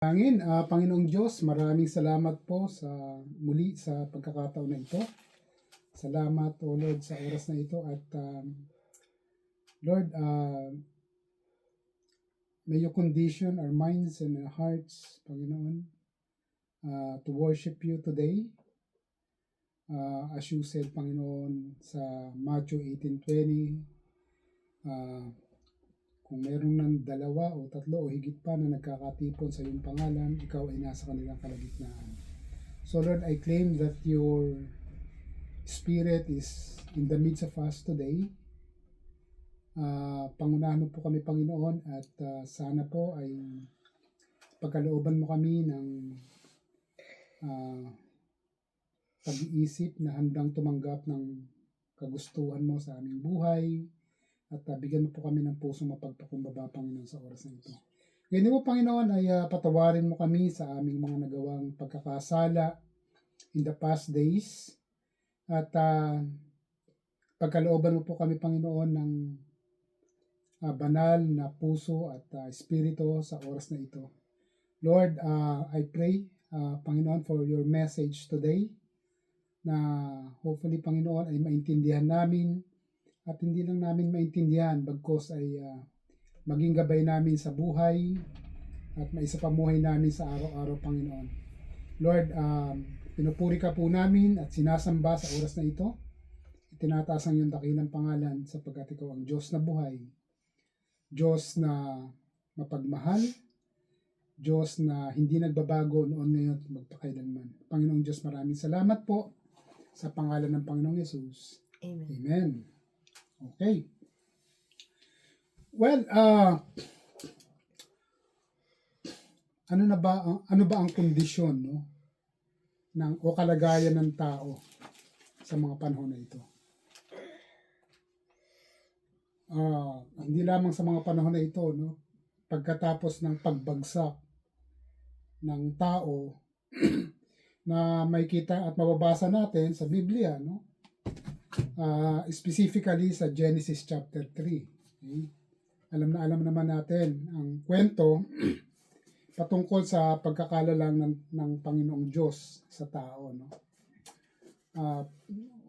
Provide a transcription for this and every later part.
Panginoong Diyos, maraming salamat po sa muli sa pagkakataon na ito. Salamat, O Lord, sa oras na ito at Lord, may you condition our minds and our hearts, Panginoon, to worship you today. As you said, Panginoon, sa Matthew 18:20, kung meron ng dalawa o tatlo o higit pa na nagkakatipon sa iyong pangalan, ikaw ay nasa kanilang kalagitnaan. So Lord, I claim that your Spirit is in the midst of us today. Pangunahan mo po kami, Panginoon, at sana po ay pagkalooban mo kami ng pag-iisip na handang tumanggap ng kagustuhan mo sa aming buhay. At bigyan mo po kami ng pusong mapagpakumbaba, Panginoon, sa oras na ito. Ngayon mo, Panginoon, ay patawarin mo kami sa aming mga nagawang pagkakasala in the past days. At pagkalooban mo po kami, Panginoon, ng banal na puso at espiritu sa oras na ito. Lord, I pray, Panginoon, for your message today na hopefully, Panginoon, ay maintindihan namin. At hindi lang namin maintindihan, bagkos ay maging gabay namin sa buhay at maisapamuhay namin sa araw-araw, Panginoon. Lord, pinupuri ka po namin at sinasamba sa oras na ito. Itinataas ang iyong dakilang pangalan sapagkat ikaw ang Diyos na buhay, Diyos na mapagmahal, Diyos na hindi nagbabago noon, ngayon at magpakailanman. Panginoong Diyos, maraming salamat po sa pangalan ng Panginoong Yesus. Amen. Amen. Okay. Well, ano ba ang kondisyon, no, ng o kalagayan ng tao sa mga panahon na ito? Hindi lamang sa mga panahon na ito, no, pagkatapos ng pagbagsak ng tao na may kita at mababasa natin sa Biblia, no? Specifically sa Genesis chapter 3. Okay? Alam naman natin ang kwento patungkol sa pagkakalalang ng Panginoong Diyos sa tao. No?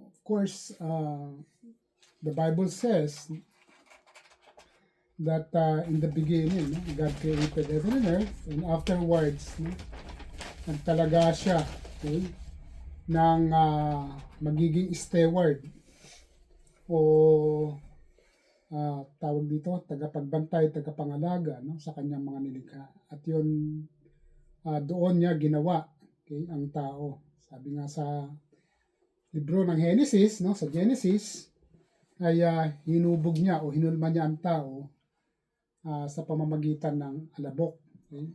Of course, the Bible says that in the beginning, no, God created heaven and earth, and afterwards, no, nagtalaga siya, okay, ng magiging steward o tawag dito, tagapagbantay, tagapangalaga, no, sa kanyang mga nilikha. At yun, doon niya ginawa, okay, ang tao. Sabi nga sa libro ng Genesis, no, sa Genesis, ay hinubog niya o hinulma niya ang tao sa pamamagitan ng alabok. Okay?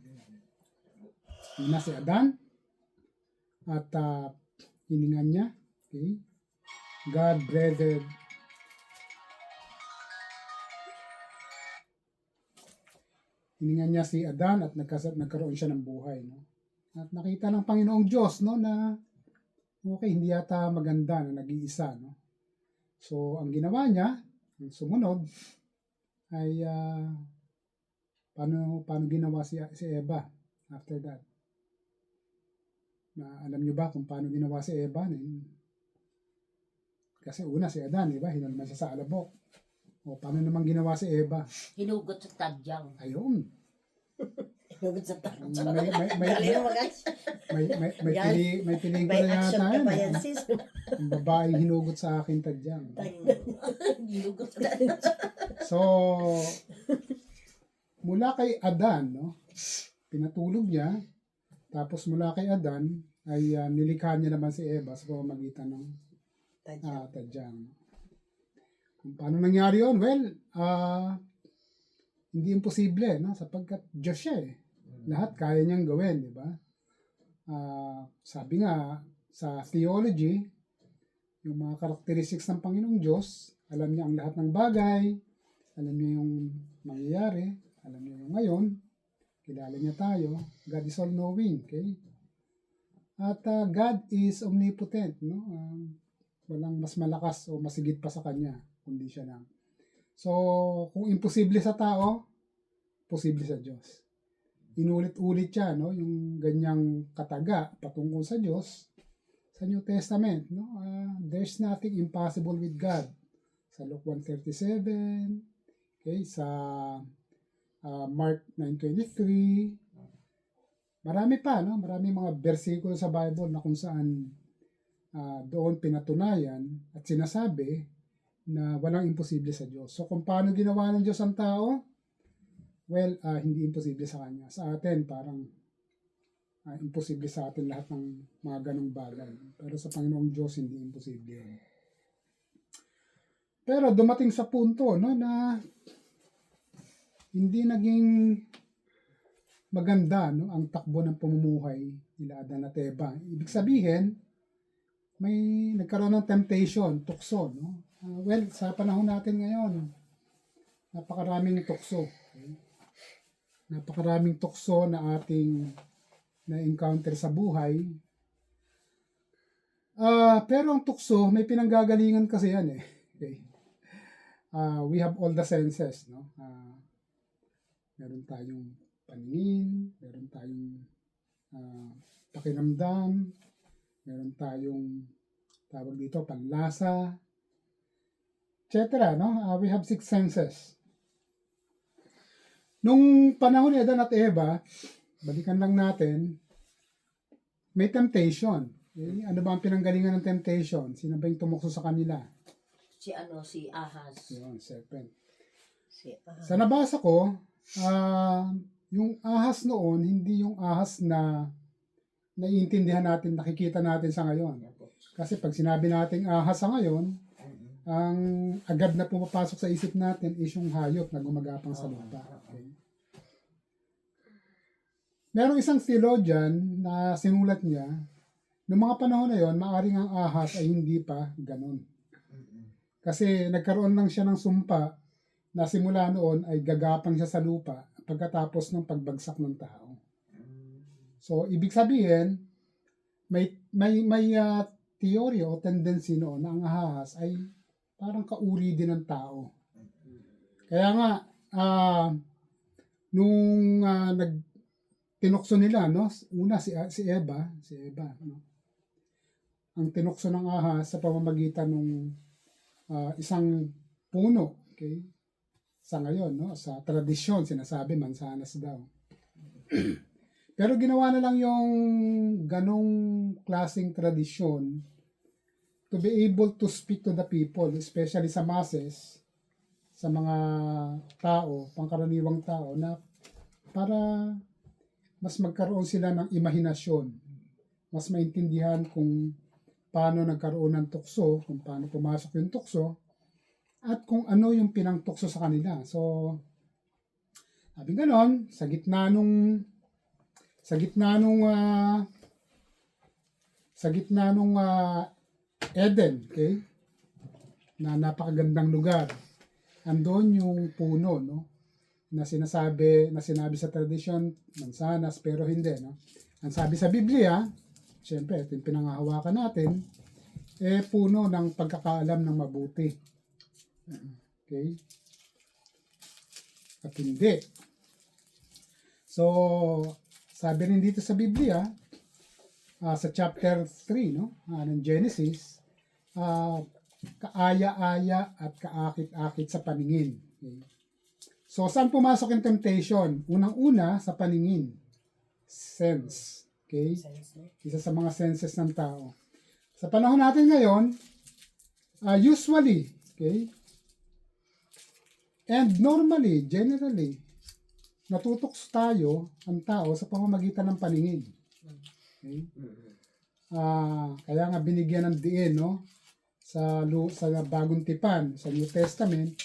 Una si Adan at hiningan niya. Okay? God breathed hiningan niya si Adan at nagkaroon siya ng buhay. No? At nakita ng Panginoong Diyos, no, na okay, hindi yata maganda na nag-iisa. No? So, ang ginawa niya, ang sumunod, ay paano ginawa si Eva after that? Alam niyo ba kung paano ginawa si Eva? Kasi una si Adan, di ba? Hinulma siya sa alabok. O paano naman ginawa si Eva? Hinugot sa tadyang. Ayun. Hinugot sa tadyang. May piling ko na yata yan. yan. Ang babaeng hinugot sa akin tadyang. Hinugot sa tadyang. So, mula kay Adan, no, pinatulog niya, tapos mula kay Adan, ay nilikha niya naman si Eva sa pamamagitan ng tadyang. Kung paano nangyari yun? Well, hindi imposible, no? Sapagkat Diyos siya eh. Lahat kaya niyang gawin, di ba? Sabi nga, sa theology, yung mga characteristics ng Panginoong Diyos, alam niya ang lahat ng bagay, alam niya yung mangyayari, alam niya yung ngayon, kilala niya tayo, God is all-knowing, okay? At God is omnipotent, no? Walang mas malakas o masigit pa sa Kanya, kundi siya lang. So, kung imposible sa tao, posible sa Diyos. inulit-ulit siya, no? Yung ganyang kataga patungkol sa Diyos sa New Testament, no? There's nothing impossible with God. Sa Luke 1:37, okay, sa Mark 9:23, marami pa, no? Marami mga bersikulo sa Bible na kung saan doon pinatunayan at sinasabi na walang imposible sa Diyos. So kung paano ginawa ng Diyos ang tao, well, hindi imposible sa Kanya. Sa atin, parang imposible sa atin lahat ng mga ganong bagay. Pero sa Panginoong Diyos, hindi imposible yun. Pero dumating sa punto, no, na hindi naging maganda, no, ang takbo ng pamumuhay nila Adan at Eva. Ibig sabihin, may nagkaroon ng temptation, tukso, no? Well, sa panahon natin ngayon, napakaraming tukso. Okay? Napakaraming tukso na ating na-encounter sa buhay. Pero ang tukso, may pinanggagalingan kasi yan eh. Okay? We have all the senses, no? Meron tayong paningin, meron tayong pakiramdam, meron tayong tawag dito, panlasa, etc. No? We have 6 senses. Nung panahon ni Adan at Eva, balikan lang natin, may temptation. Okay? Ano ba ang pinanggalingan ng temptation? Sino ba yung tumukso sa kanila? Si Ahas. Yun, serpent. Si Ahas. Sa nabasa ko, yung ahas noon, hindi yung ahas na naiintindihan natin, nakikita natin sa ngayon. Kasi pag sinabi nating ahas sa ngayon, ang agad na pumapasok sa isip natin is yung hayop na gumagapang sa lupa. Okay? Merong isang theologian na sinulat niya, noong mga panahon na yon, maaring ang ahas ay hindi pa ganun. Kasi nagkaroon lang siya ng sumpa na simula noon ay gagapang siya sa lupa pagkatapos ng pagbagsak ng tao. So, ibig sabihin, may theory o tendency noon na ang ahas ay parang kauri din ng tao. Kaya nga, nung tinukso nila, no? Una si Eva, no? Ang tinukso ng ahas sa pamamagitan ng isang puno, okay? Sa ngayon, no? Sa tradisyon, sinasabi mansanas daw. Pero ginawa na lang yung ganong klaseng tradisyon to be able to speak to the people, especially sa masses, sa mga tao, pangkaraniwang tao, na para mas magkaroon sila ng imahinasyon, mas maintindihan kung paano nagkaroon ng tukso, kung paano pumasok yung tukso, at kung ano yung pinangtukso sa kanila. So, sabi ganon, sa gitna nung Eden, okay? Na napakagandang lugar. Andon yung puno, no? Na sinabi sa tradisyon, mansanas, pero hindi, no? Ang sabi sa Biblia, siyempre, ito yung pinangahawakan natin, puno ng pagkakaalam ng mabuti. Okay? At hindi. So, sabi rin dito sa Biblia, sa chapter 3, no, ng Genesis, kaaya-aya at kaakit-akit sa paningin. Okay? So, saan pumasok yung temptation? Unang-una, sa paningin. Sense. Okay? Isa sa mga senses ng tao. Sa panahon natin ngayon, usually, okay, and normally, generally, natutuks tayo, ang tao, sa pamamagitan ng paningin. Okay? Kaya nga binigyan ng diin, no? Sa Bagong Tipan, sa New Testament,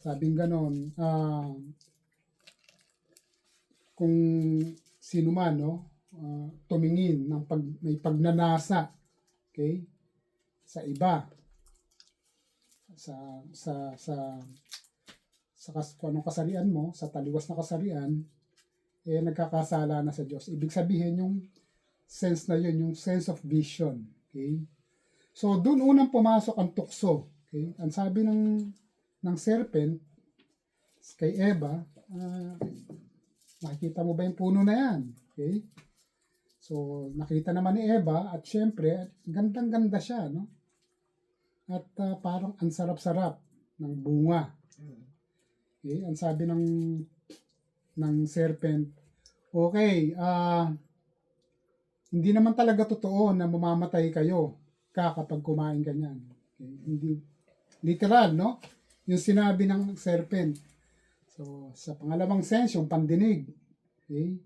sabing ganon, kung sino man, no? Tumingin ng may pagnanasa, okay, sa iba, kung anong kasarian mo, sa taliwas na kasarian, nagkakasala na sa Diyos. Ibig sabihin, yung sense na yun, yung sense of vision. Okay? So, doon unang pumasok ang tukso. Okay? Ang sabi ng serpent kay Eva, Nakikita mo ba yung puno na yan? Okay? So, nakita naman ni Eva at syempre, gandang-ganda siya, no? At parang ang sarap-sarap ng bunga. Okay? Ang sabi ng serpent, okay, hindi naman talaga totoo na mamamatay kayo kapag kumain ka niyan. Okay? Hindi, literal, no? Yung sinabi ng serpent. So, sa pangalawang sense, yung pandinig. Okay?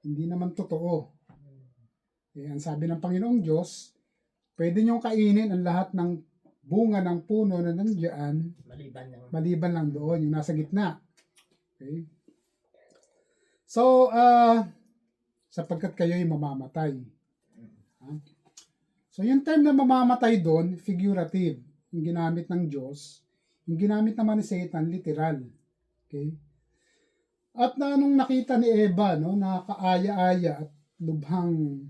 Hindi naman totoo. Okay? Ang sabi ng Panginoong Diyos, pwede niyong kainin ang lahat ng bunga ng puno na nandiyan, maliban lang doon, yung nasa gitna. Okay? So, sapagkat kayo'y mamamatay. So, yung term na mamamatay doon, figurative, yung ginamit ng Diyos, yung ginamit naman ni Satan, literal. Okay? At nung nakita ni Eva, no, nakakaaya-aya at lubhang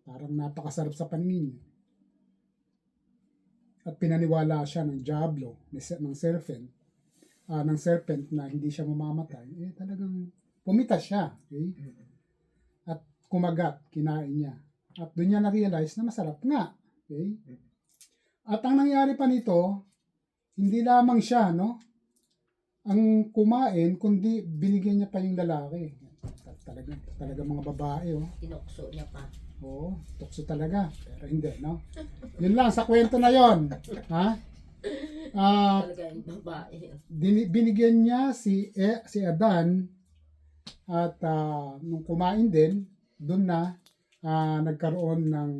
parang napakasarap sa paningin niya. At pinaniwala siya ng diablo, ng serpent na hindi siya mamamatay, talagang pumitas siya. Okay? At kumagat, kinain niya. At doon niya na-realize na masarap nga. Okay? At ang nangyari pa nito, hindi lamang siya, no, ang kumain, kundi binigyan niya pa yung lalaki. Talaga mga babae, oh. Tinukso niya pa. Oo, tukso talaga. Pero hindi, no? Yun lang, sa kwento na yon. Ha? Talaga yung babae. Binigyan niya si Adan at nung kumain din, doon na nagkaroon ng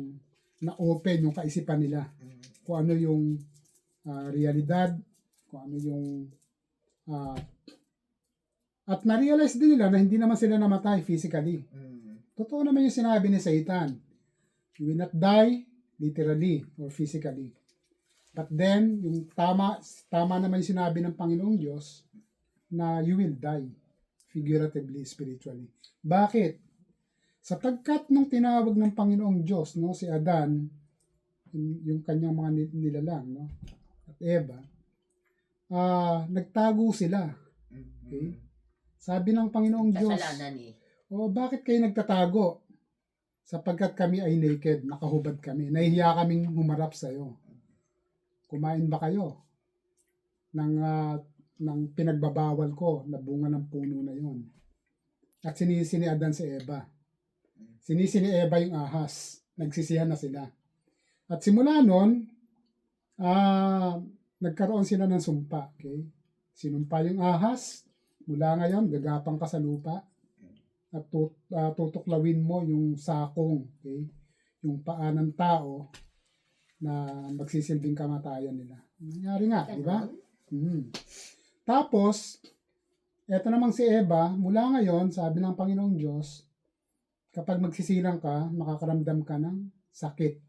na-open yung kaisipan nila. Kung ano yung realidad, kung ano yung at na-realize din nila na hindi naman sila namatay physically. Totoo naman yung sinabi ni Satan. You will not die literally or physically. But then, yung tama naman yung sinabi ng Panginoong Diyos na you will die figuratively, spiritually. Bakit? Sapagkat nung tinawag ng Panginoong Diyos, no, si Adan, yung kanyang mga nilalang, no, at Eva, nagtago sila. Okay? Sabi ng Panginoong Diyos, Kasalanan eh. bakit kayo nagtatago? Sapagkat kami ay naked, nakahubad kami. Nahihiya kaming humarap sa iyo. Kumain ba kayo ng pinagbabawal ko na bunga ng puno na yon? At sinisi ni Adan si Eva. Sinisi ni Eva yung ahas. Nagsisihan na sila. At simula nun, nagkaroon sila ng sumpa. Okay? Sinumpa yung ahas. Mula ngayon, gagapang ka sa lupa. At tutuklawin mo yung sakong, okay? Yung paa ng tao na magsisilbing kamatayan nila. Nangyari nga, di ba? Tapos, eto namang si Eva, mula ngayon, sabi ng Panginoong Diyos, kapag magsisilang ka, makakaramdam ka ng sakit.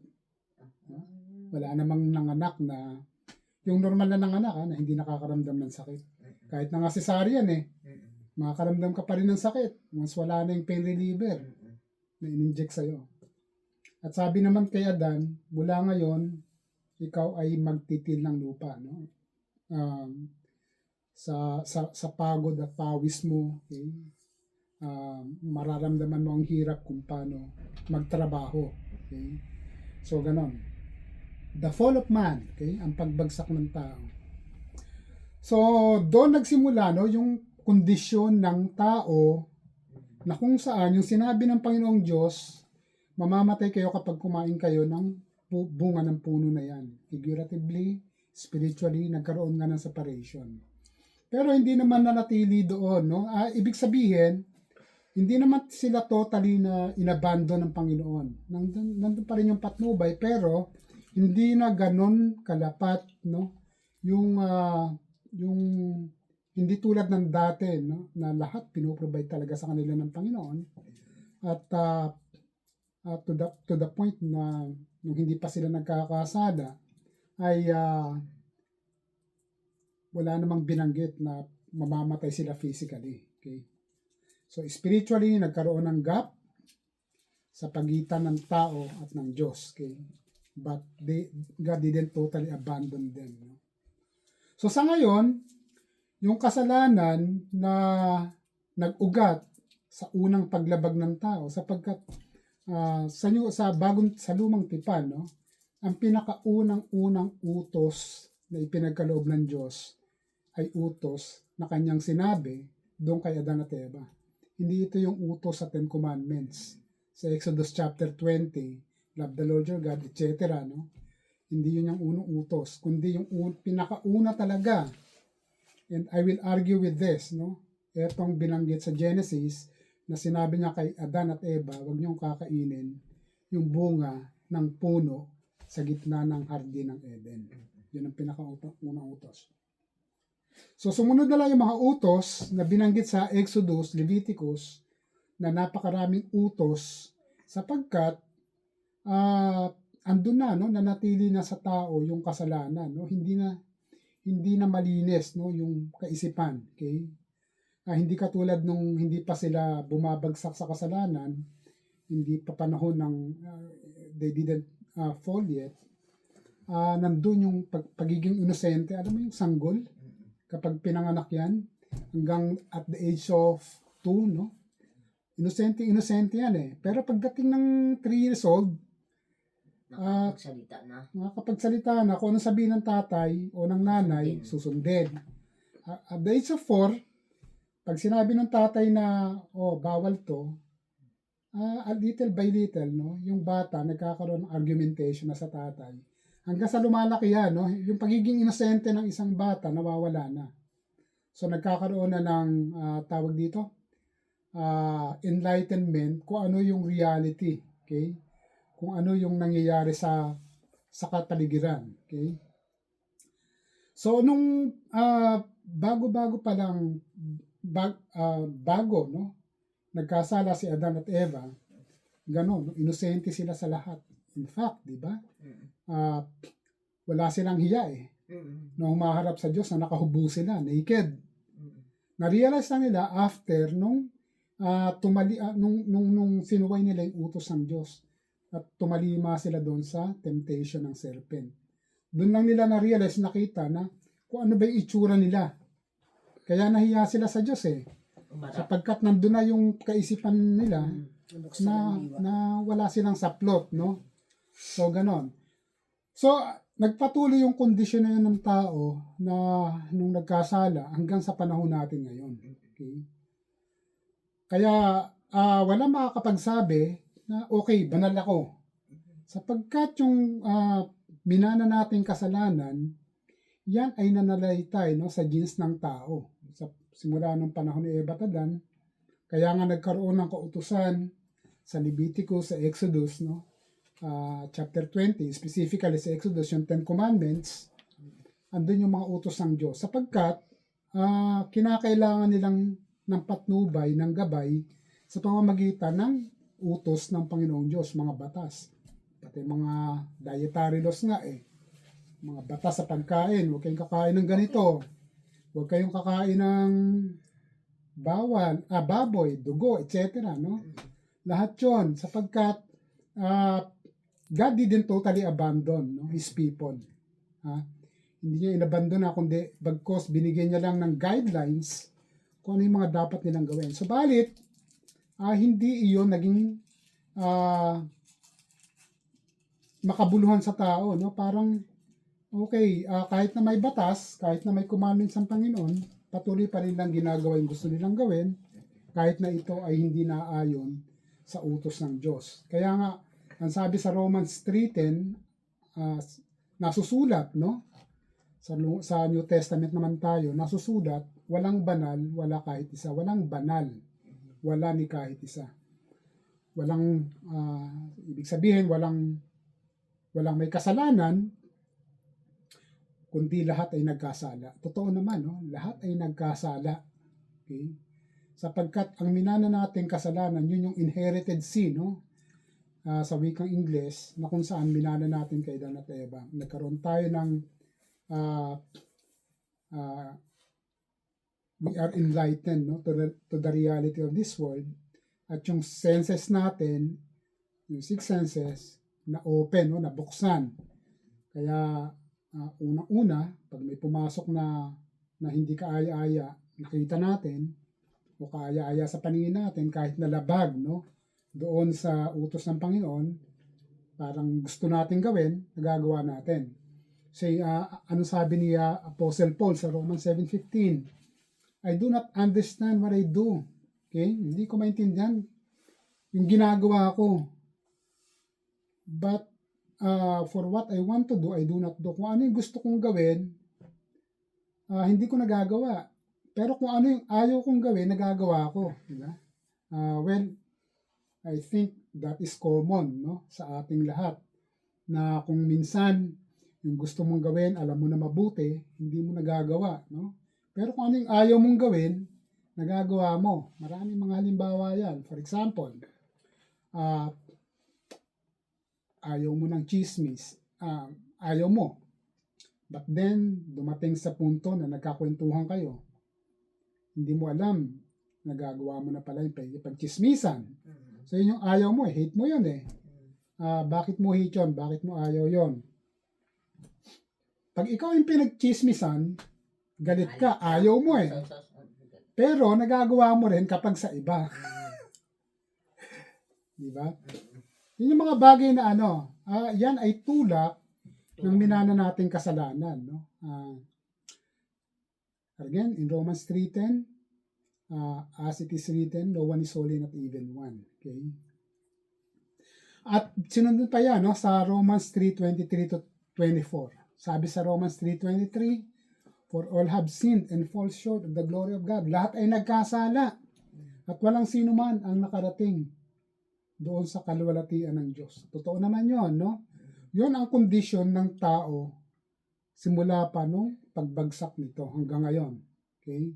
Wala namang nanganak na, yung normal na nanganak, na hindi nakakaramdam ng sakit. Kahit na nga cesarean makakaramdam ka pa rin ng sakit once wala na yung pain reliever na in-inject sa'yo. At sabi naman kay Adan, mula ngayon, ikaw ay magtitil ng lupa, no? Sa pagod at pawis mo, okay? Mararamdaman mo ang hirap kung paano magtrabaho. Okay? So, ganon. The fall of man, okay? Ang pagbagsak ng tao. So, doon nagsimula, no, yung kondisyon ng tao na kung saan yung sinabi ng Panginoong Diyos, mamamatay kayo kapag kumain kayo ng bunga ng puno na yan. Figuratively, spiritually, nagkaroon nga ng separation. Pero hindi naman nanatili doon. No? Ibig sabihin, hindi naman sila totally na inabandon ng Panginoon. Nandun pa rin yung patnubay, pero hindi na ganon kalapat, no? Yung hindi tulad ng dati, no, na lahat pinoprovide talaga sa kanila ng Panginoon. At to the point na nung hindi pa sila nagkakasada ay wala namang binanggit na mamamatay sila physically. Okay? So spiritually, nagkaroon ng gap sa pagitan ng tao at ng Diyos. Okay? But God didn't totally abandon them. No? So sa ngayon, yung kasalanan na nag-ugat sa unang paglabag ng tao sapagkat sa lumang tipan, no, ang pinakaunang-unang utos na ipinagkaloob ng Diyos ay utos na kanyang sinabi doon kay Adan at Eva. Hindi ito yung utos sa Ten Commandments. Sa Exodus chapter 20, love the Lord your God, etc. No? Hindi yun yung unang utos, kundi yung pinakauna talaga. And I will argue with this, no? Etong binanggit sa Genesis na sinabi niya kay Adan at Eva, huwag niyong kakainin yung bunga ng puno sa gitna ng hardin ng Eden. Yun ang pinakaunang utos. So sumunod na lang yung mga utos na binanggit sa Exodus, Leviticus, na napakaraming utos sapagkat andun na, no, nanatili na sa tao yung kasalanan, no? Hindi na malinis, no, yung kaisipan, okay? Hindi katulad nung hindi pa sila bumabagsak sa kasalanan, hindi pa panahon ng they didn't fall yet. Nandun yung pagiging inosente, alam mo yung sanggol, kapag pinanganak yan, hanggang at the age of 2, no? Inosente yan eh. Pero pagdating ng 3 years old, nakakapagsalita na, kung ano sabihin ng tatay o ng nanay, susundin. At the age of 4, pag sinabi ng tatay na, bawal to, little by little, no, yung bata nagkakaroon ng argumentation na sa tatay. Hanggang sa lumalaki yan, no, yung pagiging inosente ng isang bata, nawawala na. So nagkakaroon na ng, tawag dito, enlightenment kung ano yung reality, okay? Kung ano yung nangyayari sa kapaligiran, okay? So nung bago pa lang bago, no, nagkasala si Adan at Eva, ganon, inosente sila sa lahat. In fact, di ba? Wala silang hiya eh. Nung humaharap sa Diyos na nakahubo sila, naked. Na-realize na nila after nung sinuway nila yung utos ng Diyos at tumalima sila doon sa temptation ng serpent. Doon lang nila na-realize, nakita na kung ano ba yung itsura nila. Kaya nahiya sila sa Diyos eh. Sapagkat nandun na yung kaisipan nila na wala silang saplot, no? So, ganon. So, nagpatuloy yung kondisyon na yun ng tao na nung nagkasala hanggang sa panahon natin ngayon. Okay? Kaya, wala makakapagsabi na, okay, banal ako. Sapagkat yung minana nating kasalanan, yan ay nanalaitay, no, sa genes ng tao. Sa simula ng panahon ni Eva at Adan, kaya nga nagkaroon ng kautusan sa Leviticus, sa Exodus, no? Chapter 20, specifically sa Exodus, yung 10 Commandments, andun yung mga utos ng Diyos. Sapagkat, kinakailangan nilang ng patnubay, ng gabay, sa pamamagitan ng utos ng Panginoong Diyos, mga batas. Pati mga dietary laws nga eh. Mga batas sa pagkain, huwag kayong kakain ng ganito. Huwag kayong kakain ng baboy, dugo, etc. No? Lahat yun, sapagkat God didn't totally abandon, no, His people. Hindi niya inabandon na, kundi bagkos binigyan niya lang ng guidelines kung ano yung mga dapat nilang gawin. Subalit, hindi iyon naging makabuluhan sa tao. No? Parang, okay, kahit na may batas, kahit na may commandments ng Panginoon, patuloy pa rin lang ginagawa yung gusto nilang gawin, kahit na ito ay hindi naayon sa utos ng Diyos. Kaya nga, ang sabi sa Romans 3:10, nasusulat, no? Sa New Testament naman tayo, nasusulat, walang banal, wala kahit isa. Walang banal, wala ni kahit isa. Walang, ibig sabihin, walang may kasalanan, kundi lahat ay nagkasala. Totoo naman, no? Lahat ay nagkasala. Okay? Sapagkat ang minana nating kasalanan, yun yung inherited sin, no? Sa wikang Ingles, na kung saan minana natin kay Adan at Eva. Nagkaroon tayo ng we are enlightened, no, to the reality of this world. At yung senses natin, yung 6 senses, na open, no, nabuksan. Kaya unang-una, pag may pumasok na hindi kaaya-aya, nakita natin, o kaaya-aya sa paningin natin kahit nalabag, no? Doon sa utos ng Panginoon, parang gusto natin gawin, nagagawa natin. Say, ano sabi ni Apostle Paul sa Romans 7:15? I do not understand what I do. Okay? Hindi ko maintindihan yung ginagawa ko. But for what I want to do, I do not do. Kung ano yung gusto kong gawin, hindi ko nagagawa. Pero kung ano yung ayaw kong gawin, nagagawa ko. Diba? Well, I think that is common, no, sa ating lahat. Na kung minsan yung gusto mong gawin, alam mo na mabuti, hindi mo nagagawa, no? Pero kung ano yung ayaw mong gawin, nagagawa mo. Maraming mga halimbawa yan. For example, ayaw mo ng chismis. Ayaw mo. But then, dumating sa punto na nagkakwentuhan kayo. Hindi mo alam, nagagawa mo na pala yung pagchismisan. So, yun yung ayaw mo, hate mo yun eh. Bakit mo hate yun? Bakit mo ayaw yun? Pag ikaw yung pinagchismisan, galit ka, ayaw mo eh. Pero nagagawa mo rin kapag sa iba. Di ba? Yun yung mga bagay na yan ay tulak ng minana nating kasalanan. No? Again, in Romans 3:10, as it is written, no one is holy, not even one. Okay? At sinunod pa yan, no, sa Romans 3:23-24. Sabi sa Romans 3:23, for all have sinned and fall short of the glory of God. Lahat ay nagkasala at walang sino man ang nakarating doon sa kaluwalhatian ng Diyos. Totoo naman yon, no? Yon ang kondisyon ng tao simula pa nung pagbagsak nito hanggang ngayon. Okay?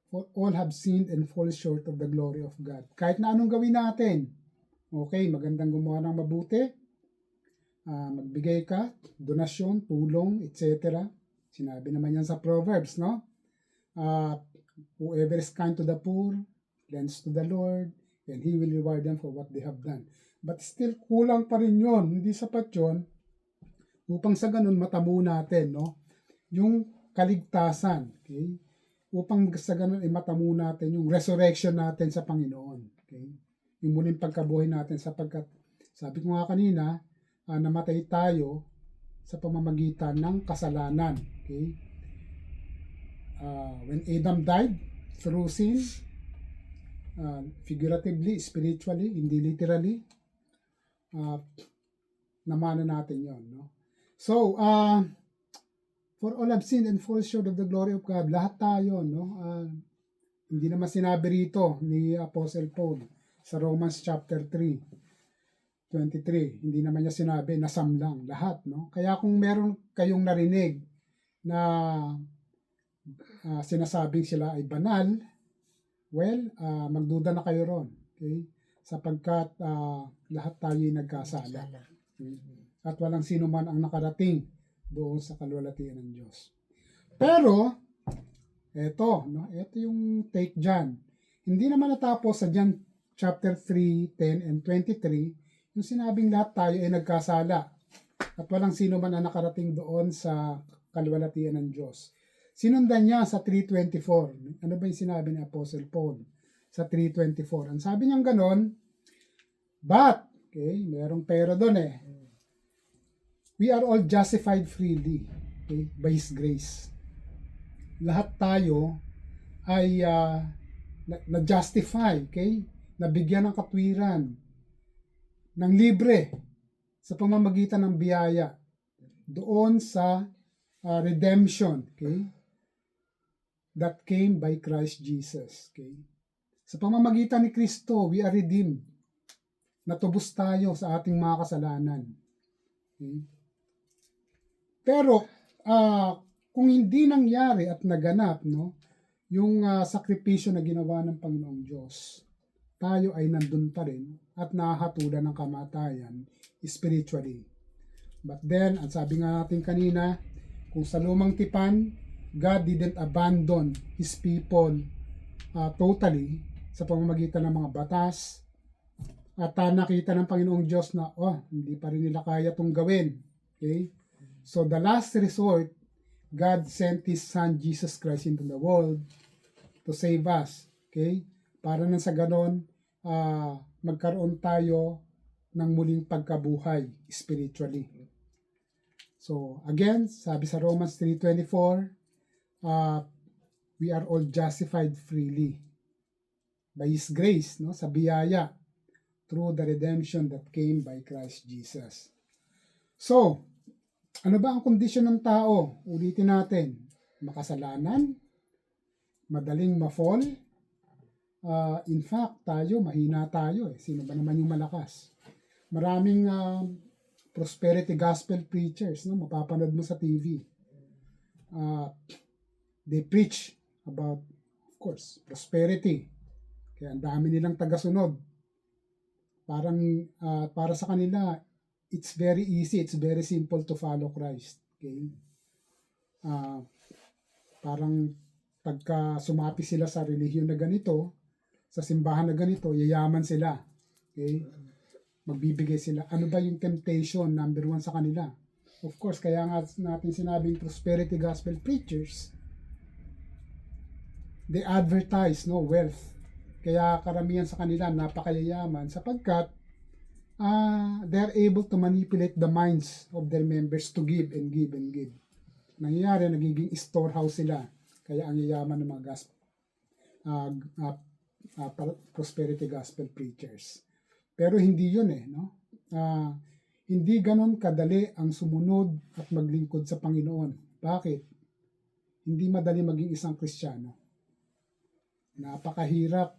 For all have sinned and fall short of the glory of God. Kahit na anong gawin natin, okay, magandang gumawa ng mabuti, magbigay ka, donasyon, tulong, etc. Sinabi naman yan sa Proverbs, no? Whoever is kind to the poor, lends to the Lord, and He will reward them for what they have done. But still, kulang pa rin yun. Hindi sapat yun. Upang sa ganun, matamo natin, no? Yung kaligtasan, okay? Upang sa ganun, matamo natin yung resurrection natin sa Panginoon, okay? Yung muling pagkabuhay natin sapagkat, sabi ko nga kanina, namatay tayo sa pamamagitan ng kasalanan. Okay? When Adam died through sin, figuratively, spiritually, hindi literally, namana natin yon, no? So, for all have sinned and fall short of the glory of God, lahat tayo, no? Hindi naman sinabi rito ni Apostle Paul sa Romans chapter 3:23. Hindi naman niya sinabi na samlang lahat, no? Kaya kung meron kayong narinig na sinasabing sila ay banal, well, magduda na kayo ron, okay? Sapagkat lahat tayo ay nagkasala. Okay? At walang sino man ang nakarating doon sa kaluwalhatian ng Diyos. Pero ito, no? Ito yung take dyan. Hindi naman natapos sa John chapter 3:10 and 23, yung sinabing lahat tayo ay nagkasala at walang sino man ang nakarating doon sa kaluwalhatian ng Diyos. Sinundan niya sa 3:24. Ano ba yung sinabi ni Apostle Paul sa 3:24? Ang sabi niya ganon, but, okay, merong pero doon eh. We are all justified freely, okay, by His grace. Lahat tayo ay na-justify, okay? Nabigyan ng katwiran, ng libre sa pamamagitan ng biyaya doon sa redemption, okay? That came by Christ Jesus, okay? Sa pamamagitan ni Kristo, we are redeemed. Natubos tayo sa ating mga kasalanan. Okay? Pero kung hindi nangyari at naganap, no, yung sakripisyo na ginawa ng Panginoong Diyos, tayo ay nandun pa rin at nahahatulan ng kamatayan spiritually. But then, ang sabi nga natin kanina, kung sa lumang tipan, God didn't abandon His people totally sa pamamagitan ng mga batas, at nakita ng Panginoong Diyos na, hindi pa rin nila kaya itong gawin. Okay? So, the last resort, God sent His Son, Jesus Christ, into the world to save us. Okay? Para nang sa ganon, magkaroon tayo ng muling pagkabuhay spiritually. So, again, sabi sa Romans 3:24, we are all justified freely by His grace, no, sa biyaya, through the redemption that came by Christ Jesus. So, ano ba ang kondisyon ng tao? Ulitin natin. Makasalanan, madaling ma-fall. In fact, mahina tayo. Sino ba naman yung malakas? Maraming prosperity gospel preachers, no? Mapapanood mo sa TV. They preach about, of course, prosperity. Kaya ang dami nilang tagasunod. Para sa kanila, it's very easy, it's very simple to follow Christ. Okay? Parang pagka sumapi sila sa relihiyon na ganito, sa simbahan na ganito, yayaman sila. Okay? Magbibigay sila. Ano ba yung temptation number 1 sa kanila? Of course, kaya nga natin sinabing prosperity gospel preachers, they advertise wealth. Kaya karamihan sa kanila napakayayaman sapagkat they're able to manipulate the minds of their members to give and give and give. Nangyayari, nagiging storehouse sila. Kaya ang yayaman ng mga prosperity gospel preachers. Pero hindi yun no? Hindi ganon kadali ang sumunod at maglingkod sa Panginoon. Bakit? Hindi madali maging isang Kristiyano. Napakahirap.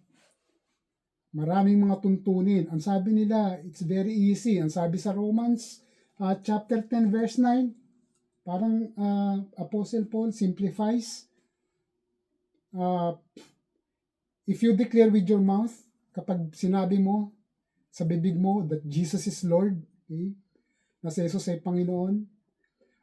Maraming mga tuntunin. Ang sabi nila, it's very easy. Ang sabi sa Romans chapter 10 verse 9, parang Apostle Paul simplifies. If you declare with your mouth, kapag sinabi mo sa bibig mo that Jesus is Lord, okay, na si Jesus ay Panginoon,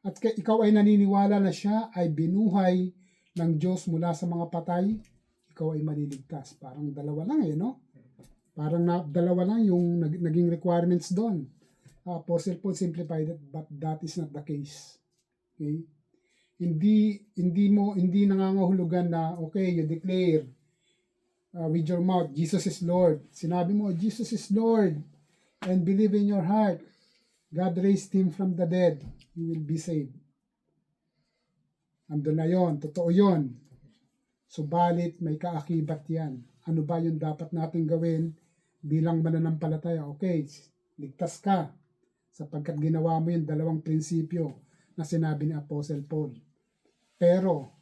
at ikaw ay naniniwala na siya ay binuhay ng Diyos mula sa mga patay, ikaw ay maliligtas. Parang dalawa lang no? Parang dalawa lang yung naging requirements doon. Apostle Paul simplified it, but that is not the case. Okay? Hindi nangangahulugan na, okay, you declare with your mouth, Jesus is Lord. Sinabi mo, Jesus is Lord, and believe in your heart, God raised Him from the dead, you will be saved. Ando na yon, totoo yon. Subalit, may kaakibat yan. Ano ba yung dapat natin gawin bilang mananampalataya? Okay, ligtas ka sapagkat ginawa mo yung dalawang prinsipyo na sinabi ni Apostle Paul. Pero,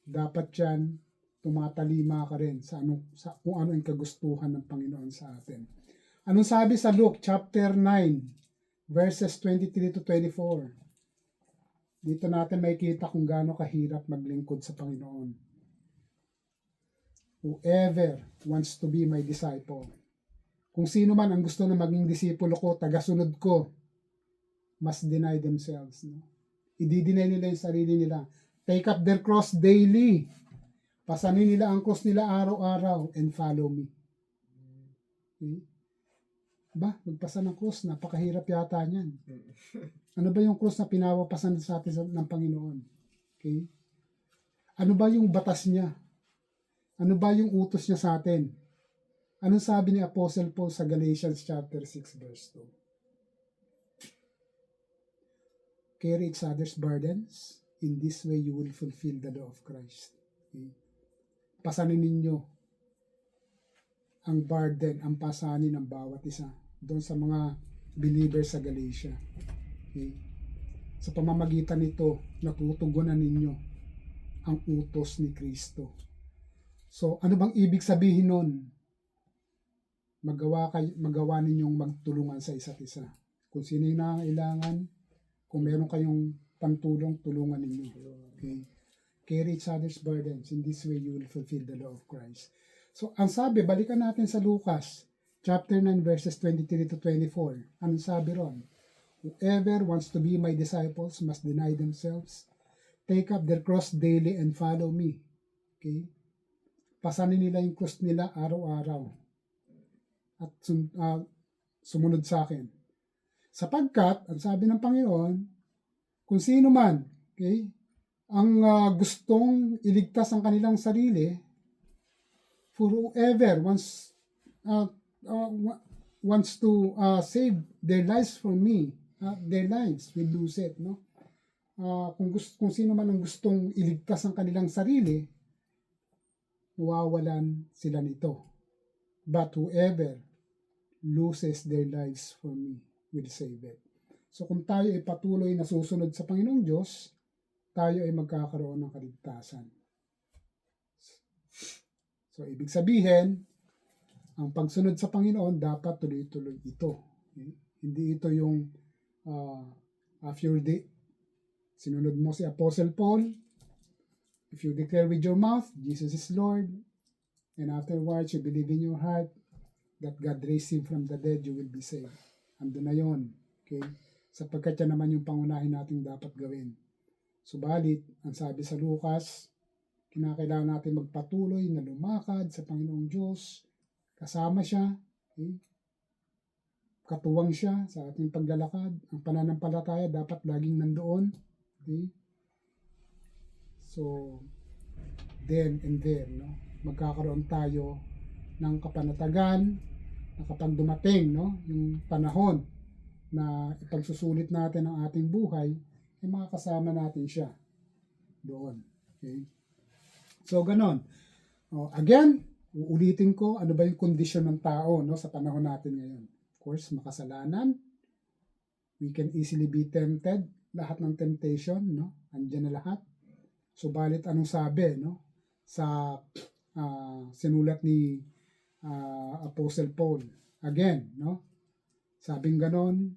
dapat yan, tumatalima ka rin sa kung ano ang kagustuhan ng Panginoon sa atin. Anong sabi sa Luke chapter 9, verses 23 to 24? Dito natin makikita kung gaano kahirap maglingkod sa Panginoon. Whoever wants to be my disciple. Kung sino man ang gusto na maging disipulo ko, tagasunod ko, must deny themselves. No? I-deny nila yung sarili nila. Take up their cross daily. Pasanin nila ang cross nila araw-araw and follow me. Okay? Magpasan ng cross, napakahirap yata niyan. Ano ba yung cross na pinapapasan sa atin ng Panginoon? Okay? Ano ba yung batas niya? Ano ba yung utos niya sa atin? Anong sabi ni Apostle Paul sa Galatians chapter 6 verse 2? Carry each other's burdens. In this way, you will fulfill the law of Christ. Okay? Pasanin ninyo ang burden, ang pasanin ng bawat isa doon sa mga believers sa Galatia. Okay? Sa pamamagitan nito, natutugunan ninyo ang utos ni Kristo. So, ano bang ibig sabihin nun? Magawa ninyong magtulungan sa isa't isa. Kung sino yung nangangailangan, kung meron kayong pantulong, tulungan ninyo. Okay? Carry each other's burdens. In this way, you will fulfill the law of Christ. So, ang sabi, balikan natin sa Lucas, chapter 9, verses 23 to 24. Anong sabi ron? Whoever wants to be my disciples must deny themselves, take up their cross daily, and follow me. Okay? Pasanin nila yung cross nila araw-araw. At sumunod sa akin. Sapagkat, ang sabi ng Panginoon, kung sino man, okay, ang gustong iligtas ang kanilang sarili, for whoever uh, uh, wants to save their lives for me, their lives will lose it, no? Kung sino man ang gustong iligtas ang kanilang sarili, mawawalan sila nito. But whoever loses their lives for me will save it. So kung tayo ay patuloy na susunod sa Panginoong Diyos, tayo ay magkakaroon ng kaligtasan. So ibig sabihin, ang pagsunod sa Panginoon dapat tuloy-tuloy ito. Okay? Hindi ito yung after sinunod mo si Apostle Paul, if you declare with your mouth, Jesus is Lord, and afterwards you believe in your heart that God raised Him from the dead, you will be saved. Ando na yon. Okay? Sapagkat yan naman yung pangunahin natin dapat gawin. Subalit, ang sabi sa Lucas, kinakailangan natin magpatuloy na lumakad sa Panginoong Diyos, kasama siya, okay? Katuwang siya sa ating paglalakad. Ang pananampalataya dapat laging nandoon. Okay? So, then and there, no? Magkakaroon tayo ng kapanatagan na kapag dumating, no, yung panahon na ipagsusulit natin ang ating buhay, ay makakasama natin siya doon. Okay? So, ganon. Again, uulitin ko, ano ba yung kondisyon ng tao, no, sa panahon natin ngayon? Of course, makasalanan. We can easily be tempted. Lahat ng temptation, no? Andiyan na lahat. Subalit, anong sabi, no? Sa sinulat ni Apostle Paul. Again, no? Sabing ganon,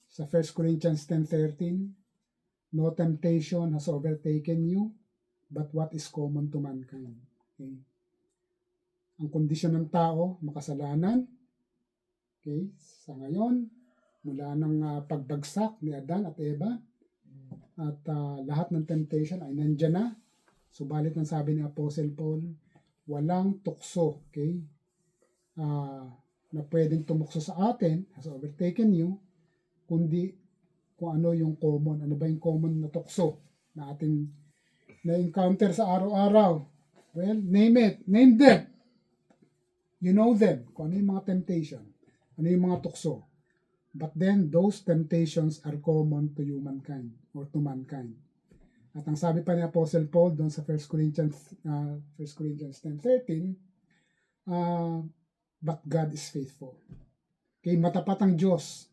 sa 1 Corinthians 10:13, no temptation has overtaken you, but what is common to mankind. Okay? Ang kondisyon ng tao, makasalanan. Okay? Sa ngayon, mula ng pagbagsak ni Adan at Eva, at lahat ng temptation ay nandyan na. Subalit ang sabi ni Apostle Paul, walang tukso, okay, na pwedeng tumukso sa atin, has overtaken you, kundi kung ano yung common. Ano ba yung common na tukso na ating na-encounter sa araw-araw? Well, name it. Name them. You know them. Kung ano yung mga temptation. Ano yung mga tukso. But then, those temptations are common to humankind or to mankind. At ang sabi pa ni Apostle Paul doon sa 1 Corinthians 10:13, but God is faithful. Okay, matapat ang Diyos.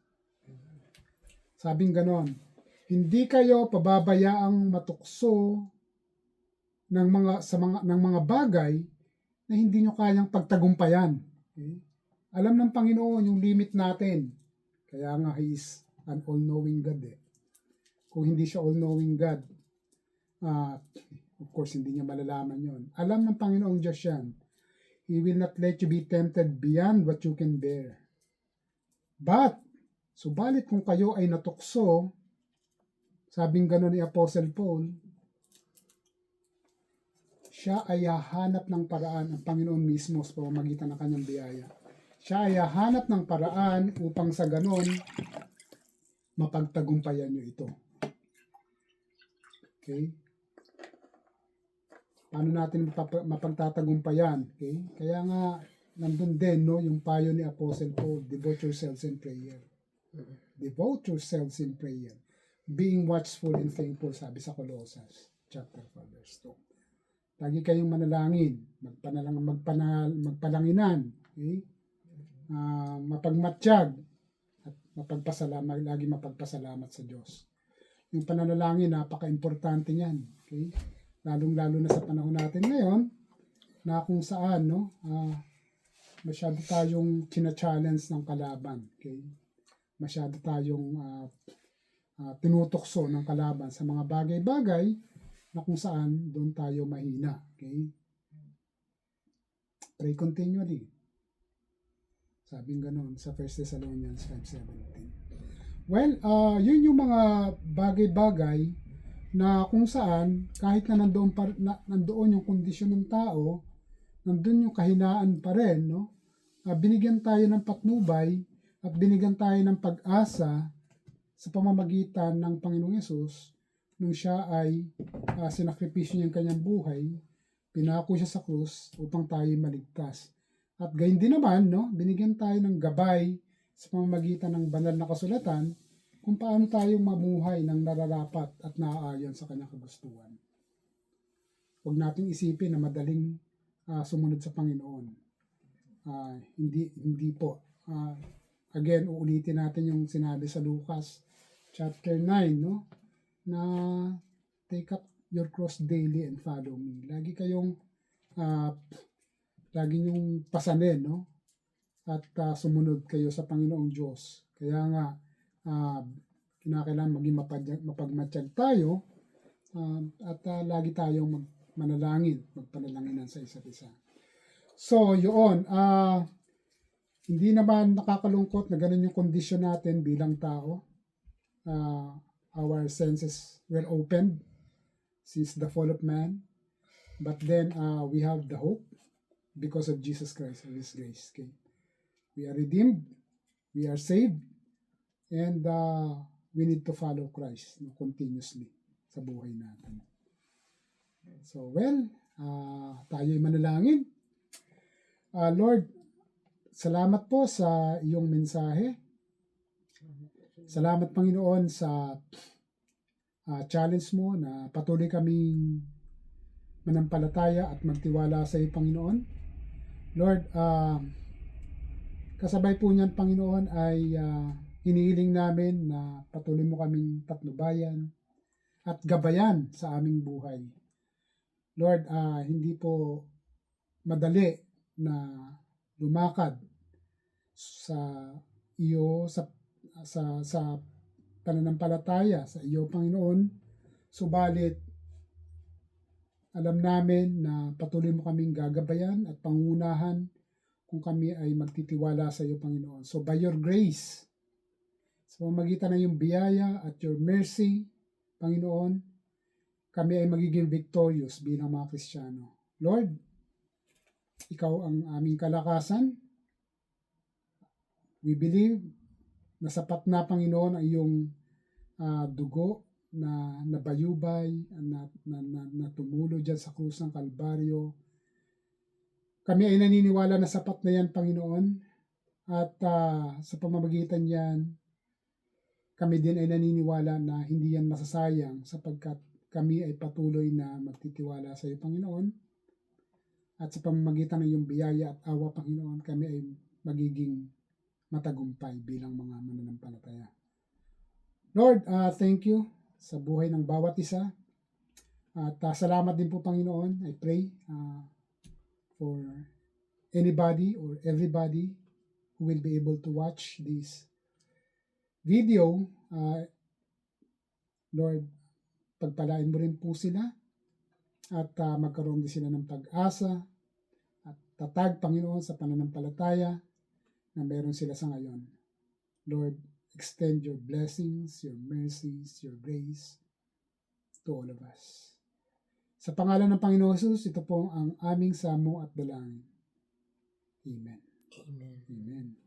Sabing ganon, hindi kayo pababayaang matukso ng mga bagay na hindi nyo kayang pagtagumpayan. Okay? Alam ng Panginoon yung limit natin. Kaya nga, He is an all-knowing God. Kung hindi siya all-knowing God, of course, hindi niya malalaman yon. Alam ng Panginoong Diyos yan. He will not let you be tempted beyond what you can bear. But, subalit kung kayo ay natukso, sabing gano'n ni Apostle Paul, siya ay hahanap ng paraan, ang Panginoon mismo sa pamamagitan ng kanyang biyaya. Siya ay hahanap ng paraan upang sa gano'n, mapagtagumpayan nyo ito. Okay? Paano natin mapagtatagumpayan? Okay? Kaya nga, nandun din, no, yung payo ni Apostle Paul, devote yourselves in prayer. Devote yourselves in prayer. Being watchful and thankful, sabi sa Colossus, chapter 4, verse 2. Lagi kayong manalangin, magpalanginan, okay? Mapagmatsyag, at lagi mapagpasalamat sa Diyos. Yung pananalangin, napaka-importante niyan. Okay? Lalong-lalo na sa panahon natin ngayon, na kung saan, no, masyado tayong china-challenge ng kalaban. Okay? Masyado tayong tinutokso ng kalaban sa mga bagay-bagay na kung saan doon tayo mahina. Okay? Pray continually. Sabing ganon sa 1 Thessalonians 5:17. Well, yun yung mga bagay-bagay na kung saan kahit na nandoon yung kondisyon ng tao, nandun yung kahinaan pa rin, no? Binigyan tayo ng patnubay at binigyan tayo ng pag-asa sa pamamagitan ng Panginoong Yesus nung siya ay sinakripisyo niya ang kanyang buhay pinako siya sa krus upang tayo maligtas. At gayon din naman, no, binigyan tayo ng gabay sa pamamagitan ng banal na kasulatan kung paano tayo mamuhay ng nararapat at naaayon sa kanyang kagustuhan. Huwag nating isipin na madaling sumunod sa Panginoon. Hindi po. Again, uulitin natin yung sinabi sa Lucas chapter 9, no? Na take up your cross daily and follow me. Lagi niyong pasanin, no? At sumunod kayo sa Panginoong Diyos. Kaya nga, kinakailangan maging mapagmatsyag tayo at lagi tayong manalangin, magpanalanginan sa isa't isa. So, yun, hindi naman nakakalungkot na ganun yung kondisyon natin bilang tao. Our senses were opened since the fall of man. But then, we have the hope because of Jesus Christ and His grace. Okay? We are redeemed, we are saved, and we need to follow Christ continuously sa buhay natin. So, tayo'y manalangin. Lord, salamat po sa iyong mensahe. Salamat, Panginoon, sa challenge mo na patuloy kaming manampalataya at magtiwala sa iyo, Panginoon. Lord, kasabay po niyan, Panginoon, ay hinihiling namin na patuloy mo kaming patnubayan at gabayan sa aming buhay. Lord, hindi po madali na lumakad sa iyo sa pananampalataya sa iyo, Panginoon. Subalit alam namin na patuloy mo kaming gagabayan at pangunahan kung kami ay magtitiwala sa iyo, Panginoon. So by your grace, sa pamamagitan ng iyong biyaya at your mercy, Panginoon, kami ay magiging victorious bilang mga Kristiyano. Lord, ikaw ang aming kalakasan. We believe na sapat na, Panginoon, ang iyong dugo na nabayubay, na tumulo dyan sa krus ng Kalbaryo. Kami ay naniniwala na sapat na yan, Panginoon. At sa pamamagitan yan, kami din ay naniniwala na hindi yan masasayang sapagkat kami ay patuloy na magtitiwala sa iyo, Panginoon. At sa pamamagitan ng iyong biyaya at awa, Panginoon, kami ay magiging matagumpay bilang mga mananampalataya. Lord, thank you sa buhay ng bawat isa. At salamat din po, Panginoon. I pray for anybody or everybody who will be able to watch this video. Lord, pagpalain mo rin po sila at magkaroon din sila ng pag-asa at tatag, Panginoon, sa pananampalataya na meron sila sa ngayon. Lord, extend your blessings, your mercies, your grace to all of us. Sa pangalan ng Panginoon Jesus, ito po ang aming samo at dalangin. Amen. Amen. Amen.